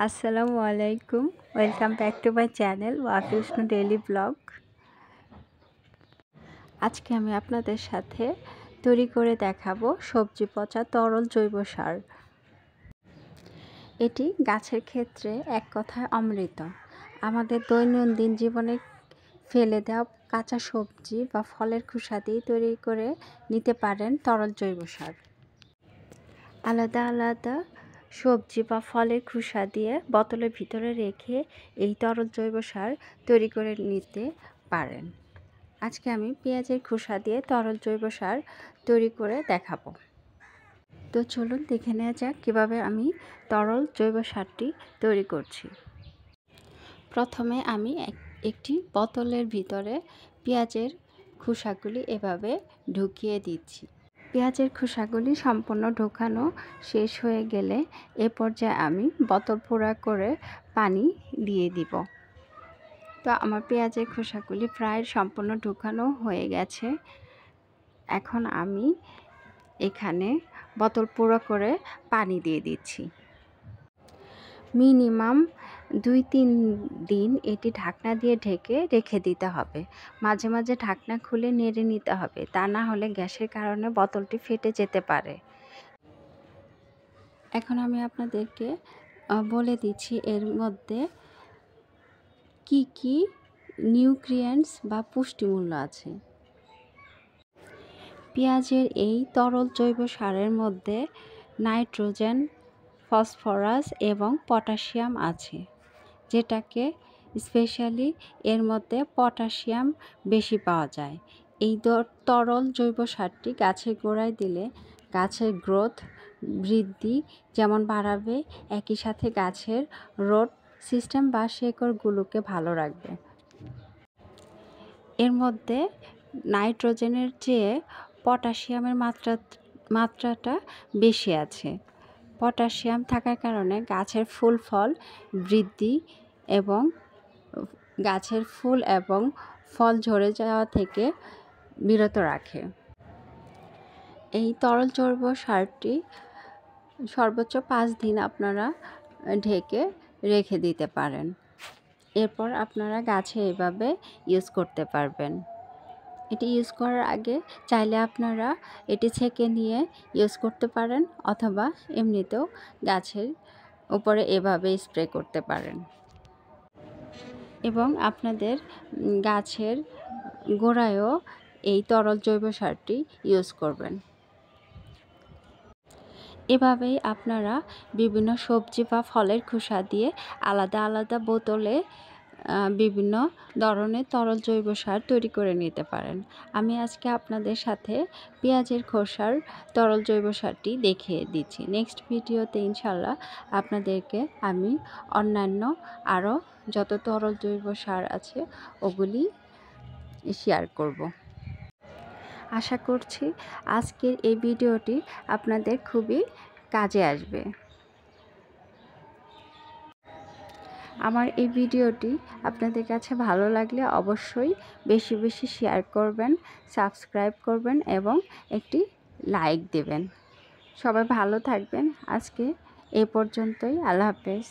আসসালামু আলাইকুম, welcome back to my channel ওয়াকিউষ্ণ ডেইলি ব্লগ। আজকে আমি আপনাদের সাথে তৈরি করে দেখাবো সবজি পচা তরল জৈব সার। এটি গাছের ক্ষেত্রে এক কথায় অমৃত। আমাদের দৈনন্দিন জীবনে ফেলে দেওয়া কাঁচা সবজি বা ফলের খোসা দিয়ে তৈরি করে নিতে পারেন তরল জৈব সার। আলাদা আলাদা সবজি বা ফলের খোসা দিয়ে বোতলের ভিতরে রেখে এই তরল জৈব সার তৈরি করে নিতে পারেন। আজকে আমি পেঁয়াজের খোসা দিয়ে তরল জৈব সার তৈরি করে দেখাবো। তো চলুন দেখে নেওয়া যাক কীভাবে আমি তরল জৈব সারটি তৈরি করছি। প্রথমে আমি একটি বোতলের ভিতরে পেঁয়াজের খোসাগুলি এভাবে ঢুকিয়ে দিচ্ছি। পেঁয়াজের খোসাগুলি সম্পূর্ণ ঢোকানো শেষ হয়ে গেলে এ পর্যায়ে আমি বোতল পুরা করে পানি দিয়ে দিব। তো আমার পেঁয়াজের খোসাগুলি প্রায় সম্পূর্ণ ঢোকানো হয়ে গেছে। এখন আমি এখানে বোতল পুরো করে পানি দিয়ে দিচ্ছি। মিনিমাম 2-3 দিন এটি ঢাকনা দিয়ে ঢেকে রেখে দিতে হবে। মাঝে মাঝে ঢাকনা খুলে নেড়ে নিতে হবে, তা না হলে গ্যাসের কারণে বোতলটি ফেটে যেতে পারে। এখন আমি আপনাদেরকে বলে দিচ্ছি এর মধ্যে কি কি নিউট্রিয়েন্টস বা পুষ্টিমূল্য আছে। পেঁয়াজের এই তরল জৈব সারের মধ্যে নাইট্রোজেন, ফসফরাস এবং পটাশিয়াম আছে, যেটাকে স্পেশালি এর মধ্যে পটাশিয়াম বেশি পাওয়া যায়। এই তরল জৈব সারটি গাছের গোড়ায় দিলে গাছের গ্রোথ বৃদ্ধি যেমন বাড়াবে, একই সাথে গাছের রুট সিস্টেম বা শেকড়গুলোকে ভালো রাখবে। এর মধ্যে নাইট্রোজেনের চেয়ে পটাশিয়ামের মাত্রাটা বেশি আছে। পটাশিয়াম থাকার কারণে গাছের ফুল ফল বৃদ্ধি এবং গাছের ফুল এবং ফল ঝরে যাওয়া থেকে বিরত রাখে। এই তরল জৈব সারটি সর্বোচ্চ 5 দিন আপনারা ঢেকে রেখে দিতে পারেন। এরপর আপনারা গাছে এভাবে ইউজ করতে পারবেন। এটি ইউজ করার আগে চাইলে আপনারা এটি ছেঁকে নিয়ে ইউজ করতে পারেন, অথবা এমনিতেও গাছের উপরে এভাবে স্প্রে করতে পারেন এবং আপনাদের গাছের গোড়ায়ও এই তরল জৈব সারটি ইউজ করবেন। এভাবেই আপনারা বিভিন্ন সবজি বা ফলের খোসা দিয়ে আলাদা আলাদা বোতলে বিভিন্ন ধরনের তরল জৈব সার তৈরি করে নিতে পারেন। আমি আজকে আপনাদের সাথে পেঁয়াজের খোসার তরল জৈব সারটি দেখিয়ে দিচ্ছি। নেক্সট ভিডিওতে ইনশাল্লাহ আপনাদেরকে আমি অন্যান্য আরও যত তরল জৈব সার আছে ওগুলি শেয়ার করব। আশা করছি আজকের এই ভিডিওটি আপনাদের খুবই কাজে আসবে। আমার এই ভিডিওটি আপনাদের কাছে ভালো লাগলে অবশ্যই বেশি বেশি শেয়ার করবেন, সাবস্ক্রাইব করবেন এবং একটি লাইক দেবেন। সবাই ভালো থাকবেন। আজকে এই পর্যন্তই। আল্লাহ হাফেজ।